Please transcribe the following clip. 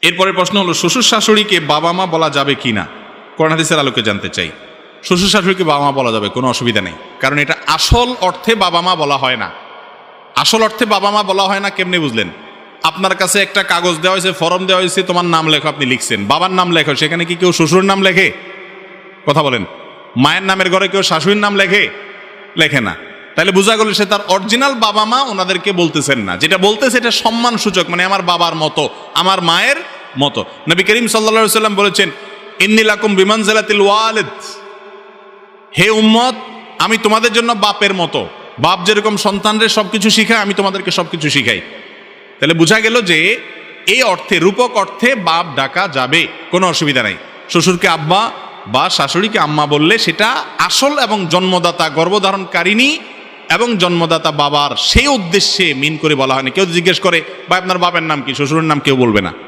এরপরের প্রশ্ন হলো, শ্বশুর শাশুড়িকে বাবা মা বলা যাবে কি না? কোরআন হাদিসের আলোকে জানতে চাই। শ্বশুর শাশুড়িকে বাবা মা বলা যাবে, কোনো অসুবিধা নেই, কারণ এটা আসল অর্থে বাবা মা বলা হয় না। আসল অর্থে বাবা মা বলা হয় না কেমনে বুঝলেন? আপনার কাছে একটা কাগজ দেওয়া হয়েছে, ফর্ম দেওয়া হয়েছে, তোমার নাম লেখো, আপনি লিখছেন, বাবার নাম লেখো, সেখানে কি কেউ শ্বশুরের নাম লেখে? কথা বলেন। মায়ের নামের ঘরে কেউ শাশুড়ির নাম লেখে? লেখে না। তাহলে বোঝা গেল সে তার অরিজিনাল বাবা মা ওনাদেরকে বলতেছেন না, যেটা বলতেছে এটা সম্মান সূচক, মানে আমার বাবার মতো, আমার মায়ের মতো। নবী করিম সাল্লাল্লাহু আলাইহি ওয়াসাল্লাম বলেছেন, ইন্নী লাকুম বিমানজিলাতিল ওয়ালিদ, হে উম্মত, আমি তোমাদের জন্য বাপের মতো। বাপ যেরকম সন্তানদের সবকিছু শিখায়, আমি তোমাদেরকে সবকিছু শিখাই। তাহলে বোঝা গেল যে এই অর্থে, রূপক অর্থে বাপ ডাকা যাবে, কোনো অসুবিধা নাই। শ্বশুরকে আব্বা বা শাশুড়িকে আম্মা বললে সেটা আসল এবং জন্মদাতা গর্ভধারণকারিণী এবং জন্মদাতা বাবার সেই উদ্দেশ্যে মিন করে বলা হয়নি। কেউ জিজ্ঞেস করে, ভাই আপনার বাবার নাম কি? শ্বশুরের নাম কেউ বলবে না।